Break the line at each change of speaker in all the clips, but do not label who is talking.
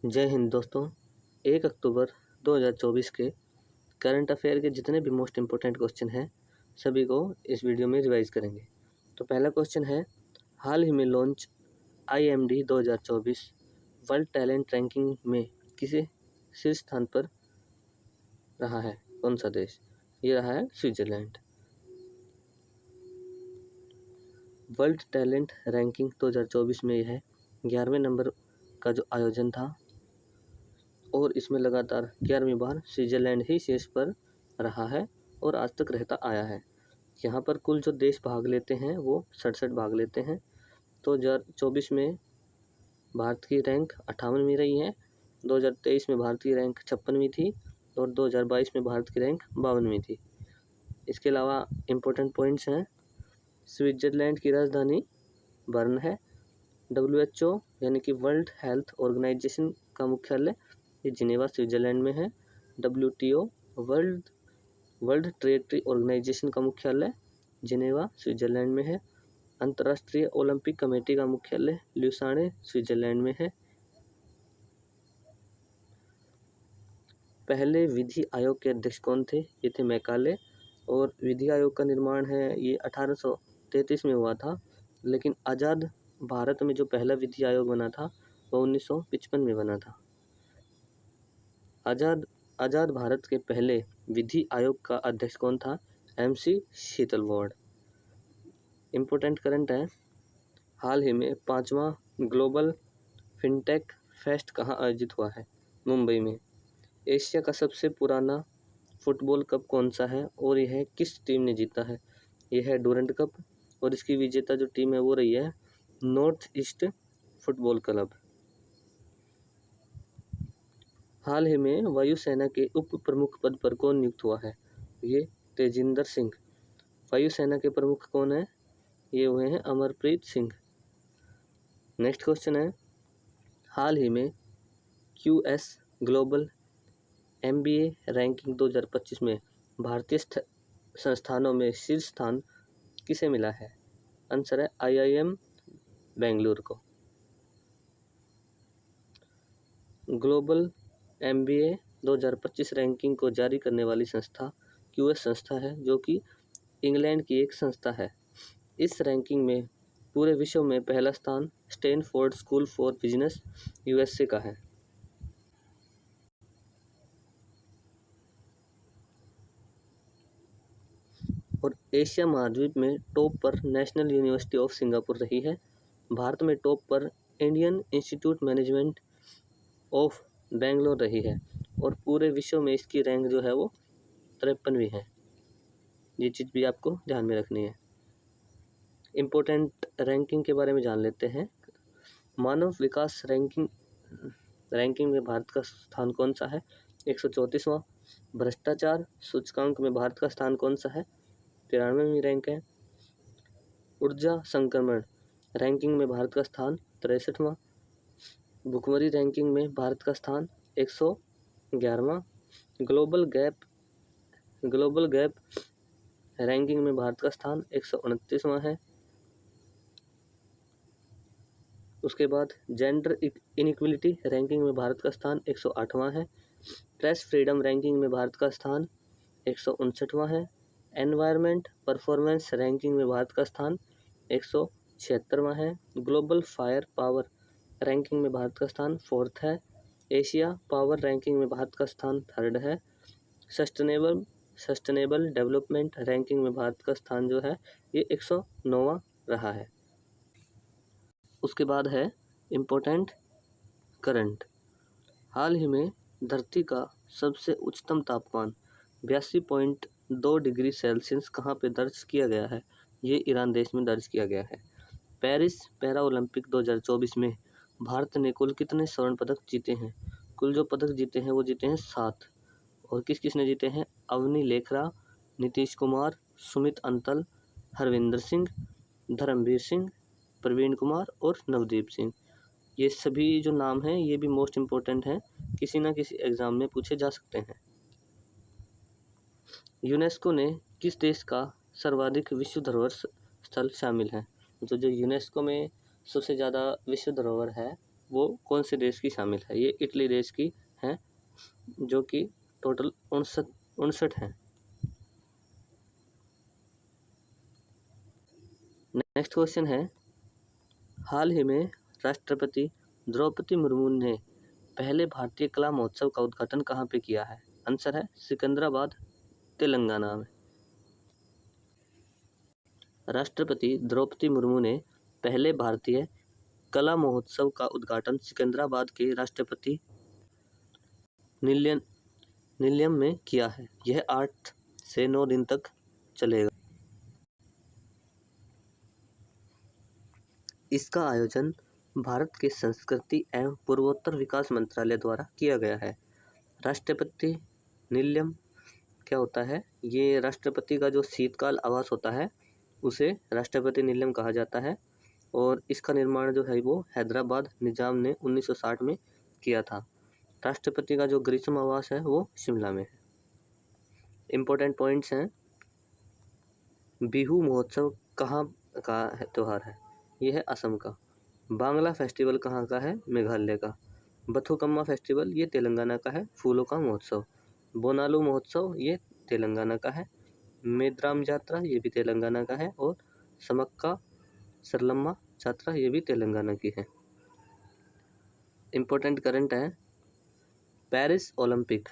जय हिंद दोस्तों। 1 अक्टूबर 2024 के करंट अफेयर के जितने भी मोस्ट इम्पोर्टेंट क्वेश्चन हैं सभी को इस वीडियो में रिवाइज करेंगे। तो पहला क्वेश्चन है, हाल ही में launch IMD 2024 world talent ranking में किसे शीर्ष स्थान पर रहा है? कौन सा देश? ये रहा है स्विट्जरलैंड। वर्ल्ड टैलेंट रैंकिंग 2024 में यह 11वें नंबर का जो आयोजन था और इसमें लगातार 11वीं बार स्विट्जरलैंड ही शीर्ष पर रहा है और आज तक रहता आया है। यहाँ पर कुल जो देश भाग लेते हैं वो 67 भाग लेते हैं। तो 2024 में भारत की रैंक 58वीं रही है, 2023 में भारत की रैंक 56वीं थी और 2022 में भारत की रैंक 52वीं थी। इसके अलावा इम्पोर्टेंट पॉइंट्स हैं, स्विट्जरलैंड की राजधानी बर्न है, WHO यानी कि वर्ल्ड हेल्थ ऑर्गेनाइजेशन का मुख्यालय ये जिनेवा स्विट्जरलैंड में है, WTO वर्ल्ड ट्रेड ऑर्गेनाइजेशन का मुख्यालय जिनेवा स्विट्जरलैंड में है, अंतर्राष्ट्रीय ओलंपिक कमेटी का मुख्यालय ल्यूसाने स्विट्जरलैंड में है। पहले विधि आयोग के अध्यक्ष कौन थे? ये थे मैकाले। और विधि आयोग का निर्माण है ये 1833 में हुआ था, लेकिन आज़ाद भारत में जो पहला विधि आयोग बना था वो 1955 में बना था। आज़ाद भारत के पहले विधि आयोग का अध्यक्ष कौन था? MC शीतलवाड़। इम्पोर्टेंट करंट है, हाल ही में 5वां ग्लोबल फिनटेक फेस्ट कहाँ आयोजित हुआ है? मुंबई में। एशिया का सबसे पुराना फुटबॉल कप कौन सा है और यह किस टीम ने जीता है? यह है डूरंड कप और इसकी विजेता जो टीम है वो रही है नॉर्थ ईस्ट फुटबॉल क्लब। हाल ही में वायुसेना के उप प्रमुख पद पर कौन नियुक्त हुआ है? ये तेजिंदर सिंह। वायुसेना के प्रमुख कौन है? ये हुए हैं अमरप्रीत सिंह। नेक्स्ट क्वेश्चन है, हाल ही में QS ग्लोबल MBA रैंकिंग 2025 में भारतीय संस्थानों में शीर्ष स्थान किसे मिला है? आंसर है IIM बेंगलुरु को। ग्लोबल MBA 2025 रैंकिंग को जारी करने वाली संस्था QS संस्था है, जो कि इंग्लैंड की एक संस्था है। इस रैंकिंग में पूरे विश्व में पहला स्थान Stanford school for business USA का है। और एशिया महाद्वीप में टॉप पर नेशनल यूनिवर्सिटी ऑफ सिंगापुर रही है। भारत में टॉप पर Indian institute management of Bangalore रही है और पूरे विश्व में इसकी रैंक जो है वो 53वीं है। ये चीज़ भी आपको ध्यान में रखनी है। इम्पोर्टेंट रैंकिंग के बारे में जान लेते हैं। मानव विकास रैंकिंग में भारत का स्थान कौन सा है? 134वां। भ्रष्टाचार सूचकांक में भारत का स्थान कौन सा है? 93वीं रैंक है। ऊर्जा संक्रमण रैंकिंग में भारत का स्थान 63वां। भुखमरी रैंकिंग में भारत का स्थान 111वां। ग्लोबल गैप रैंकिंग में भारत का स्थान 129वां है। उसके बाद जेंडर इनइक्वलिटी रैंकिंग में भारत का स्थान 108वां है। प्रेस फ्रीडम रैंकिंग में भारत का स्थान 159वां है। एनवायरनमेंट परफॉर्मेंस रैंकिंग में भारत का स्थान 176वां है। ग्लोबल फायर पावर रैंकिंग में भारत का स्थान 4th है। एशिया पावर रैंकिंग में भारत का स्थान 3rd है। सस्टेनेबल डेवलपमेंट रैंकिंग में भारत का स्थान जो है ये 109वां रहा है। उसके बाद है इम्पोर्टेंट करंट। हाल ही में धरती का सबसे उच्चतम तापमान 82.2 डिग्री सेल्सियस कहाँ पे दर्ज किया गया है? ये ईरान देश में दर्ज किया गया है। पेरिस पैरा ओलंपिक 2024 में भारत ने कुल कितने स्वर्ण पदक जीते हैं? कुल जो पदक जीते हैं वो जीते हैं 7। और किस किस ने जीते हैं? अवनी लेखरा, नीतीश कुमार, सुमित अंतल, हरविंदर सिंह, धर्मवीर सिंह, प्रवीण कुमार और नवदीप सिंह। ये सभी जो नाम हैं ये भी मोस्ट इम्पोर्टेंट हैं, किसी ना किसी एग्ज़ाम में पूछे जा सकते हैं। यूनेस्को ने किस देश का सर्वाधिक विश्व धरोहर स्थल शामिल है? तो जो यूनेस्को में सबसे ज़्यादा विश्व धरोहर है वो कौन से देश की शामिल है? ये इटली देश की है, जो कि टोटल 59 हैं। नेक्स्ट क्वेश्चन है, हाल ही में राष्ट्रपति द्रौपदी मुर्मू ने पहले भारतीय कला महोत्सव का उद्घाटन कहाँ पे किया है? आंसर है सिकंदराबाद, तेलंगाना में। राष्ट्रपति द्रौपदी मुर्मू ने पहले भारतीय कला महोत्सव का उद्घाटन सिकंदराबाद के राष्ट्रपति निलयम में किया है। यह 8 से 9 दिन तक चलेगा। इसका आयोजन भारत के संस्कृति एवं पूर्वोत्तर विकास मंत्रालय द्वारा किया गया है। राष्ट्रपति निलयम क्या होता है? ये राष्ट्रपति का जो शीतकाल आवास होता है उसे राष्ट्रपति निलयम कहा जाता है, और इसका निर्माण जो है वो हैदराबाद निजाम ने 1960 में किया था। राष्ट्रपति का जो ग्रीष्म आवास है वो शिमला में है। इम्पोर्टेंट पॉइंट्स हैं, बिहू महोत्सव कहाँ का त्यौहार है? ये है असम का। बांग्ला फेस्टिवल कहाँ का है? मेघालय का। बथुकम्मा फेस्टिवल ये तेलंगाना का है, फूलों का महोत्सव। बोनालू महोत्सव ये तेलंगाना का है। मेद्राम यात्रा ये भी तेलंगाना का है, और समक्का सरलम्मा यात्रा ये भी तेलंगाना की है। इम्पोर्टेंट करंट है, पेरिस ओलंपिक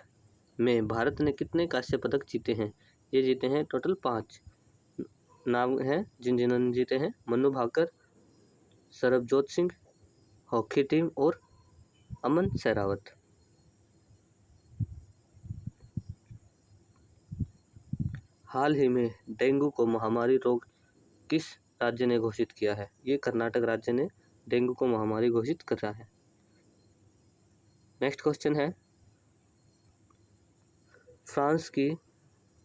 में भारत ने कितने कांस्य पदक जीते हैं? ये जीते हैं टोटल 5। नाम है जिन्होंने जीते हैं, मनु भाकर, सरबजोत सिंह, हॉकी टीम और अमन शेरावत। हाल ही में डेंगू को महामारी रोग किस राज्य ने घोषित किया है? ये कर्नाटक राज्य ने डेंगू को महामारी घोषित कर रहा है। नेक्स्ट क्वेश्चन है, फ्रांस की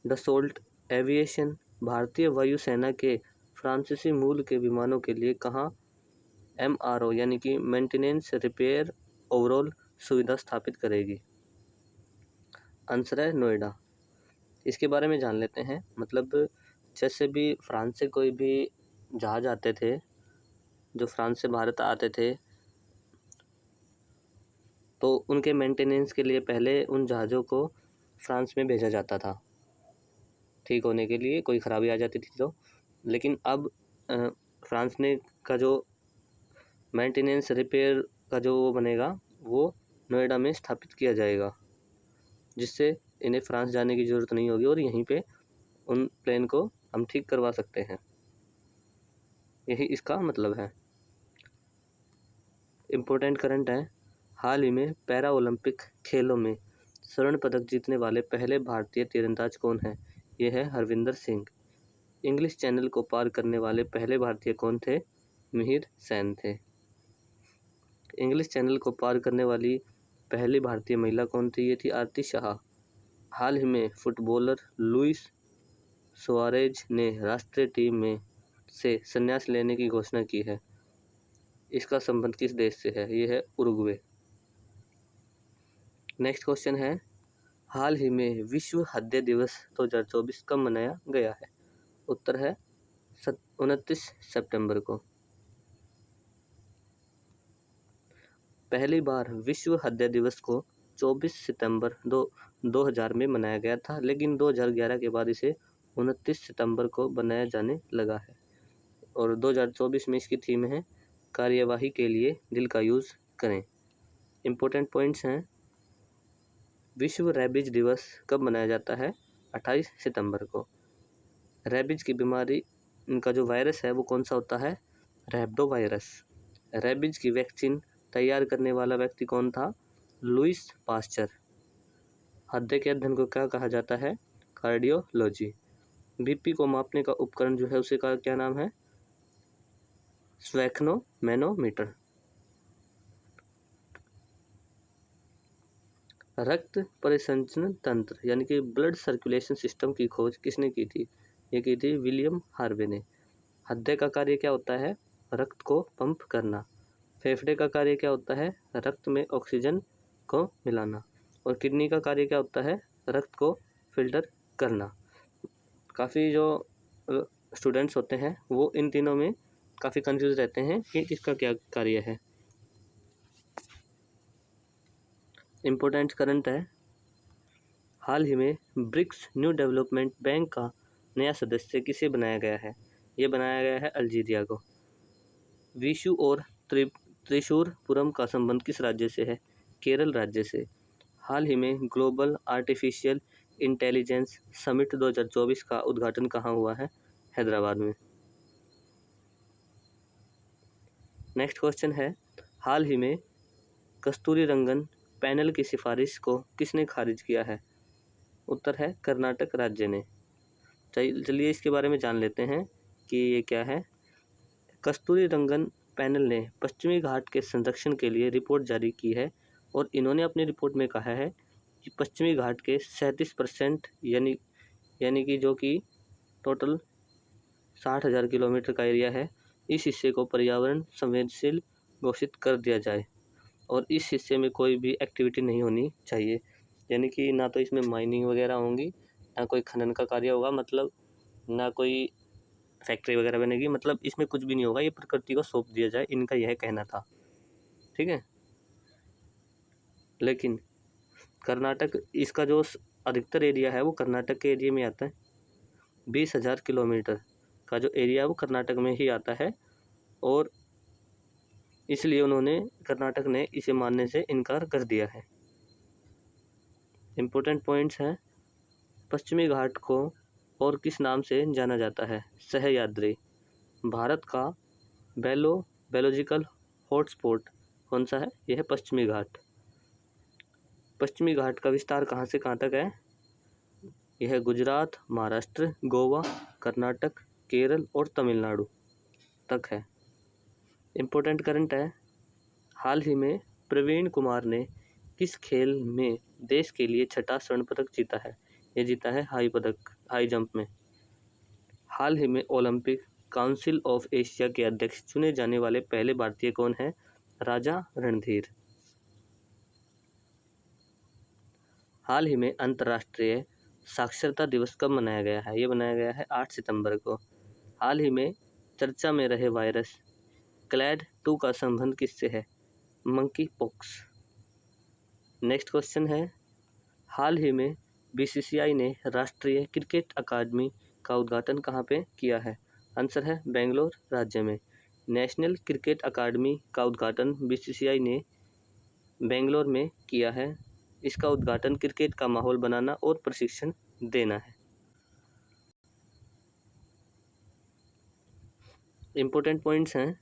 डसोल्ट एविएशन भारतीय वायुसेना के फ्रांसीसी मूल के विमानों के लिए कहाँ MRO यानी कि मेंटेनेंस रिपेयर ओवरऑल सुविधा स्थापित करेगी? आंसर है नोएडा। इसके बारे में जान लेते हैं। मतलब जैसे भी फ्रांस से कोई भी जहाज आते थे, जो फ्रांस से भारत आते थे, तो उनके मेंटेनेंस के लिए पहले उन जहाज़ों को फ्रांस में भेजा जाता था ठीक होने के लिए, कोई ख़राबी आ जाती थी तो। लेकिन अब फ्रांस ने का जो मेंटेनेंस रिपेयर का जो वो बनेगा वो नोएडा में स्थापित किया जाएगा, जिससे इन्हें फ्रांस जाने की ज़रूरत नहीं होगी और यहीं पे उन प्लेन को हम ठीक करवा सकते हैं। यही इसका मतलब है। इम्पोर्टेंट करंट है, हाल ही में पैरा ओलंपिक खेलों में स्वर्ण पदक जीतने वाले पहले भारतीय तीरंदाज कौन हैं? ये है हरविंदर सिंह। इंग्लिश चैनल को पार करने वाले पहले भारतीय कौन थे? मिहिर सेन थे। इंग्लिश चैनल को पार करने वाली पहली भारतीय महिला कौन थी? ये थी आरती शाह। हाल ही में फुटबॉलर लुइस सुआरेज ने राष्ट्रीय टीम में से संन्यास लेने की घोषणा की है। इसका संबंध किस देश से है? ये है उरुग्वे। नेक्स्ट क्वेश्चन है, हाल ही में विश्व हृदय दिवस 2024 कब मनाया गया है? उत्तर है 29 सितंबर को। पहली बार विश्व हृदय दिवस को 24 सितंबर 2000 में मनाया गया था, लेकिन 2011 के बाद इसे 29 सितंबर को बनाया जाने लगा है। और 2024 में इसकी थीम है कार्यवाही के लिए दिल का यूज़ करें। इम्पोर्टेंट पॉइंट्स हैं, विश्व रेबीज दिवस कब मनाया जाता है? 28 सितंबर को। रेबीज की बीमारी का जो वायरस है वो कौन सा होता है? रैबिडो वायरस। रेबीज की वैक्सीन तैयार करने वाला व्यक्ति कौन था? Louis Pasteur. हृदय के अध्ययन को क्या कहा जाता है? कार्डियोलॉजी। बीपी को मापने का उपकरण जो है उसे का क्या नाम है? स्फेग्नोमेनोमीटर। रक्त परिसंचरण तंत्र यानी कि ब्लड सर्कुलेशन सिस्टम की खोज किसने की थी? ये की थी विलियम हार्वे ने। हृदय का कार्य क्या होता है? रक्त को पंप करना। फेफड़े का कार्य क्या होता है? रक्त में ऑक्सीजन को मिलाना। और किडनी का कार्य क्या होता है? रक्त को फिल्टर करना। काफ़ी जो स्टूडेंट्स होते हैं वो इन तीनों में काफ़ी कंफ्यूज रहते हैं कि इसका क्या कार्य है। इम्पोर्टेंट करंट है, हाल ही में ब्रिक्स न्यू डेवलपमेंट बैंक का नया सदस्य किसे बनाया गया है? ये बनाया गया है अल्जीरिया को। विशु और त्रिशूरपुरम का संबंध किस राज्य से है? केरल राज्य से। हाल ही में ग्लोबल आर्टिफिशियल इंटेलिजेंस समिट 2024 का उद्घाटन कहाँ हुआ है? हैदराबाद में। नेक्स्ट क्वेश्चन है, हाल ही में कस्तूरीरंगन पैनल की सिफारिश को किसने खारिज किया है? उत्तर है कर्नाटक राज्य ने। चलिए इसके बारे में जान लेते हैं कि ये क्या है। कस्तूरीरंगन पैनल ने पश्चिमी घाट के संरक्षण के लिए रिपोर्ट जारी की है और इन्होंने अपनी रिपोर्ट में कहा है कि पश्चिमी घाट के 37% यानी कि जो कि टोटल 60,000 किलोमीटर का एरिया है, इस हिस्से को पर्यावरण संवेदनशील घोषित कर दिया जाए और इस हिस्से में कोई भी एक्टिविटी नहीं होनी चाहिए। यानी कि ना तो इसमें माइनिंग वगैरह होंगी, ना कोई खनन का कार्य होगा, मतलब ना कोई फैक्ट्री वगैरह बनेगी, मतलब इसमें कुछ भी नहीं होगा, ये प्रकृति को सौंप दिया जाए, इनका यह कहना था। ठीक है, लेकिन कर्नाटक, इसका जो अधिकतर एरिया है वो कर्नाटक के एरिया में आता है। 20,000 किलोमीटर का जो एरिया है वो कर्नाटक में ही आता है और इसलिए कर्नाटक ने इसे मानने से इनकार कर दिया है। इम्पोर्टेंट पॉइंट्स हैं, पश्चिमी घाट को और किस नाम से जाना जाता है? सहयाद्री। भारत का बायोलॉजिकल हॉटस्पॉट कौन सा है? यह है पश्चिमी घाट। पश्चिमी घाट का विस्तार कहाँ से कहाँ तक है? यह गुजरात, महाराष्ट्र, गोवा, कर्नाटक, केरल और तमिलनाडु तक है। इम्पोर्टेंट करंट है, हाल ही में प्रवीण कुमार ने किस खेल में देश के लिए 6ठा स्वर्ण पदक जीता है? ये जीता है हाई जंप में। हाल ही में ओलंपिक काउंसिल ऑफ एशिया के अध्यक्ष चुने जाने वाले पहले भारतीय कौन है? राजा रणधीर। हाल ही में अंतर्राष्ट्रीय साक्षरता दिवस कब मनाया गया है? ये मनाया गया है 8 सितंबर को। हाल ही में चर्चा में रहे वायरस क्लैड 2 का संबंध किससे है? Monkey pox. नेक्स्ट क्वेश्चन है, हाल ही में बीसीसीआई ने राष्ट्रीय क्रिकेट अकादमी का उद्घाटन कहाँ पे किया है? आंसर है बेंगलोर राज्य में। नेशनल क्रिकेट अकादमी का उद्घाटन बीसीसीआई ने बेंगलोर में किया है। इसका उद्घाटन क्रिकेट का माहौल बनाना और प्रशिक्षण देना है। इम्पोर्टेंट पॉइंट्स हैं,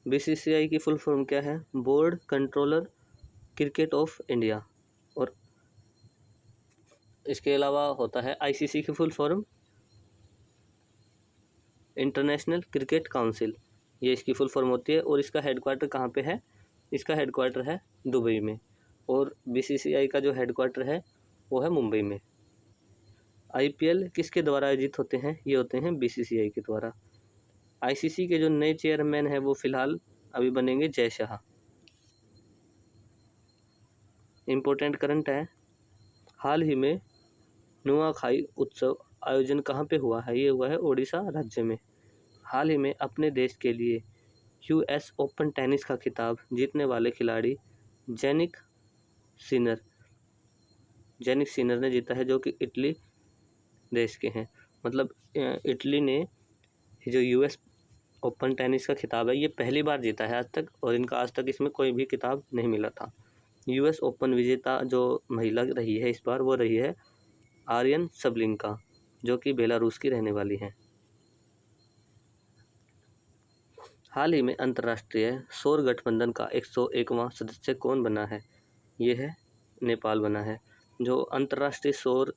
बीसीसीआई की फुल फॉर्म क्या है? Board controller cricket of India. और इसके अलावा होता है आईसीसी की full form international cricket council, ये इसकी फुल फॉर्म होती है। और इसका हेडक्वार्टर कहाँ पे है? इसका हेडक्वार्टर है दुबई में और बीसीसीआई का जो हेडक्वार्टर है वो है मुंबई में। आईपीएल किसके द्वारा आयोजित होते हैं? ये होते हैं बीसीसीआई के द्वारा। आईसीसी के जो नए चेयरमैन हैं वो फिलहाल अभी बनेंगे जय शाह। इम्पोर्टेंट करंट है, हाल ही में नुआखाई उत्सव आयोजन कहाँ पे हुआ है? ये हुआ है ओडिशा राज्य में। हाल ही में अपने देश के लिए यूएस ओपन टेनिस का खिताब जीतने वाले खिलाड़ी जेनिक सिनर ने जीता है, जो कि इटली देश के हैं। मतलब इटली ने जो यूएस ओपन टेनिस का खिताब है ये पहली बार जीता है आज तक, और इनका आज तक इसमें कोई भी खिताब नहीं मिला था। यूएस ओपन विजेता जो महिला रही है इस बार वो रही है आर्यन सबलिंका, जो कि बेलारूस की रहने वाली हैं। हाल ही में अंतर्राष्ट्रीय सौर गठबंधन का 101वां सदस्य कौन बना है? ये है नेपाल बना है। जो अंतर्राष्ट्रीय सौर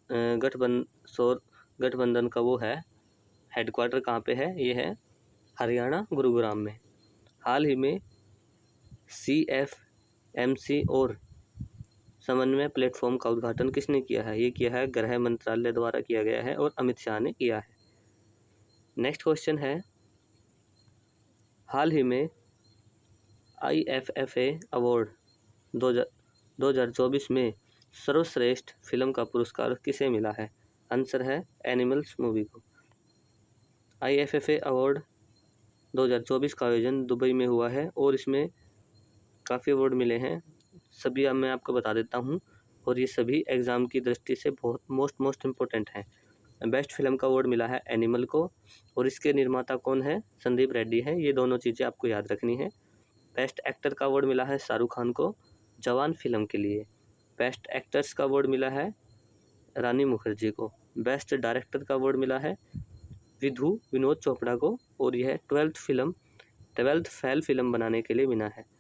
गठबंधन का वो है हेडक्वार्टर कहाँ पे है? ये है हरियाणा गुरुग्राम में। हाल ही में CFMC और समन्वय प्लेटफॉर्म का उद्घाटन किसने किया है? ये किया है गृह मंत्रालय द्वारा किया गया है और अमित शाह ने किया है। नेक्स्ट क्वेश्चन है, हाल ही में IFFA अवार्ड 2024 में सर्वश्रेष्ठ फिल्म का पुरस्कार किसे मिला है? आंसर है एनिमल्स मूवी को। IFFA अवार्ड 2024 का आयोजन दुबई में हुआ है और इसमें काफ़ी अवार्ड मिले हैं। सभी अब मैं आपको बता देता हूँ, और ये सभी एग्ज़ाम की दृष्टि से बहुत मोस्ट इम्पोर्टेंट हैं। बेस्ट फिल्म का अवार्ड मिला है एनिमल को, और इसके निर्माता कौन है? संदीप रेड्डी है। ये दोनों चीज़ें आपको याद रखनी है। बेस्ट एक्टर का अवार्ड मिला है शाहरुख खान को जवान फिल्म के लिए। बेस्ट एक्ट्रेस का अवार्ड मिला है रानी मुखर्जी को। बेस्ट डायरेक्टर का अवार्ड मिला है विनोद चोपड़ा को, और यह 12th फेल फिल्म बनाने के लिए मिला है।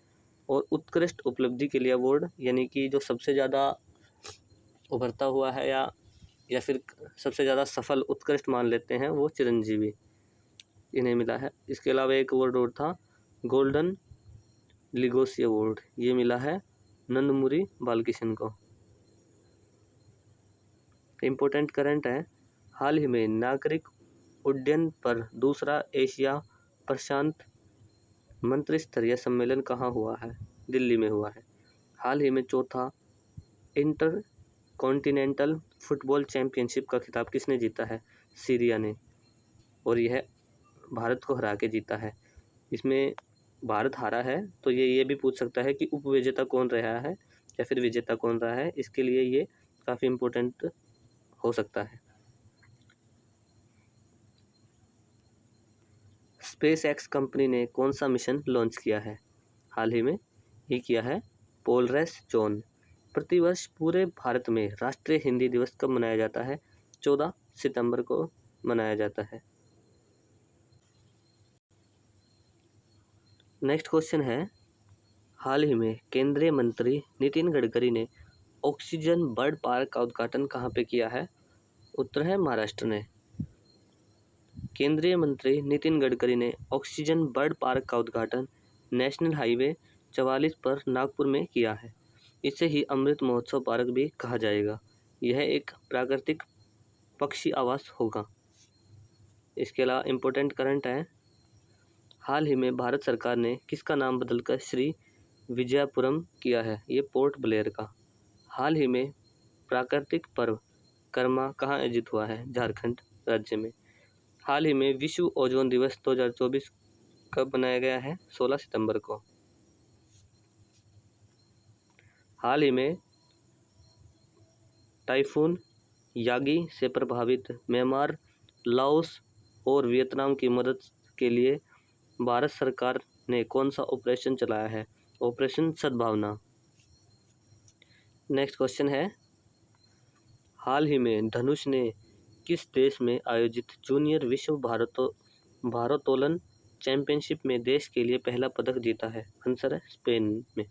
और उत्कृष्ट उपलब्धि के लिए अवार्ड, यानी कि जो सबसे ज़्यादा उभरता हुआ है या फिर सबसे ज़्यादा सफल उत्कृष्ट मान लेते हैं, वो चिरंजीवी, इन्हें मिला है। इसके अलावा एक अवार्ड और था, गोल्डन लिगोसी अवार्ड, ये मिला है नंदमुरी बालकिशन को। इम्पोर्टेंट करंट है, हाल ही में नागरिक उड्डयन पर दूसरा एशिया प्रशांत मंत्रिस्तरीय सम्मेलन कहाँ हुआ है? दिल्ली में हुआ है। हाल ही में चौथा इंटर कॉन्टिनेंटल फुटबॉल चैंपियनशिप का खिताब किसने जीता है? सीरिया ने, और यह भारत को हरा के जीता है। इसमें भारत हारा है, तो ये भी पूछ सकता है कि उपविजेता कौन रहा है या फिर विजेता कौन रहा है। इसके लिए ये काफ़ी इम्पोर्टेंट हो सकता है। स्पेस एक्स कंपनी ने कौन सा मिशन लॉन्च किया है? हाल ही में ही किया है, पोलरिस जॉन। प्रतिवर्ष पूरे भारत में राष्ट्रीय हिंदी दिवस कब मनाया जाता है? 14 सितंबर को मनाया जाता है। नेक्स्ट क्वेश्चन है, हाल ही में केंद्रीय मंत्री नितिन गडकरी ने ऑक्सीजन बर्ड पार्क का उद्घाटन कहाँ पे किया है? उत्तर है महाराष्ट्र ने। केंद्रीय मंत्री नितिन गडकरी ने ऑक्सीजन बर्ड पार्क का उद्घाटन नेशनल हाईवे 44 पर नागपुर में किया है। इसे ही अमृत महोत्सव पार्क भी कहा जाएगा। यह एक प्राकृतिक पक्षी आवास होगा। इसके अलावा इम्पोर्टेंट करंट है, हाल ही में भारत सरकार ने किसका नाम बदलकर श्री विजयपुरम किया है? ये पोर्ट ब्लेयर का। हाल ही में प्राकृतिक पर्व कर्मा कहाँ आयोजित हुआ है? झारखंड राज्य में। हाल ही में विश्व ओजोन दिवस 2024 कब मनाया गया है? 16 सितंबर को। हाल ही में टाइफून यागी से प्रभावित म्यांमार, लाओस और वियतनाम की मदद के लिए भारत सरकार ने कौन सा ऑपरेशन चलाया है? ऑपरेशन सद्भावना। नेक्स्ट क्वेश्चन है, हाल ही में धनुष ने किस देश में आयोजित जूनियर विश्व भारोत्तोलन चैंपियनशिप में देश के लिए पहला पदक जीता है? आंसर है स्पेन में।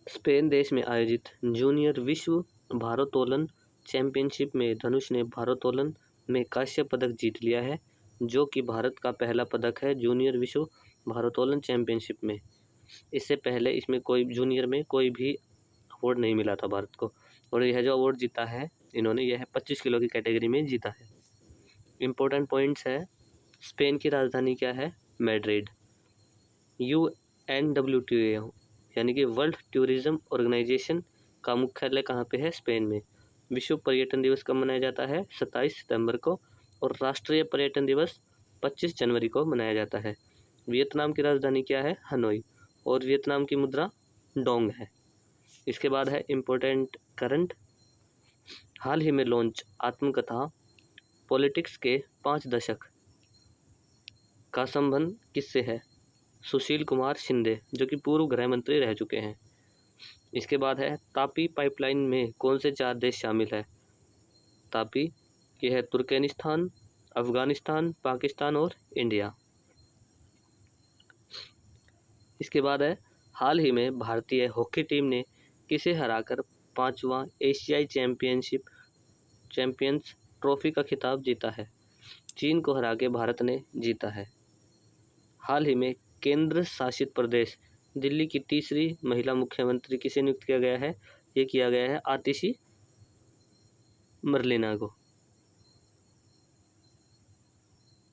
स्पेन देश में आयोजित जूनियर विश्व भारोत्तोलन चैंपियनशिप में धनुष ने भारोत्तोलन में कांस्य पदक जीत लिया है, जो कि भारत का पहला पदक है जूनियर विश्व भारोत्तोलन चैंपियनशिप में। इससे पहले इसमें जूनियर में कोई भी अवार्ड नहीं मिला था भारत को, और यह जो अवार्ड जीता है इन्होंने, यह 25 किलो की कैटेगरी में जीता है। इम्पोर्टेंट पॉइंट्स है, स्पेन की राजधानी क्या है? मैड्रिड। UNWTO यानी कि वर्ल्ड टूरिज्म ऑर्गेनाइजेशन का मुख्यालय कहाँ पे है? स्पेन में। विश्व पर्यटन दिवस कब मनाया जाता है? 27 सितंबर को। और राष्ट्रीय पर्यटन दिवस 25 जनवरी को मनाया जाता है। वियतनाम की राजधानी क्या है? हनोई। और वियतनाम की मुद्रा डोंग है। इसके बाद है इम्पोर्टेंट करंट, हाल ही में लॉन्च आत्मकथा पॉलिटिक्स के 5 दशक का संबंध किससे है? सुशील कुमार शिंदे, जो कि पूर्व गृह मंत्री रह चुके हैं। इसके बाद है, तापी पाइपलाइन में कौन से 4 देश शामिल है? तापी, यह है तुर्कमेनिस्तान, अफगानिस्तान, पाकिस्तान और इंडिया। इसके बाद है, हाल ही में भारतीय हॉकी टीम ने किसे हराकर 5वां एशियाई चैंपियंस ट्रॉफी का खिताब जीता है? चीन को हरा के भारत ने जीता है। हाल ही में केंद्र शासित प्रदेश दिल्ली की तीसरी महिला मुख्यमंत्री किसे नियुक्त किया गया है? ये किया गया है आतिशी मरलेना को।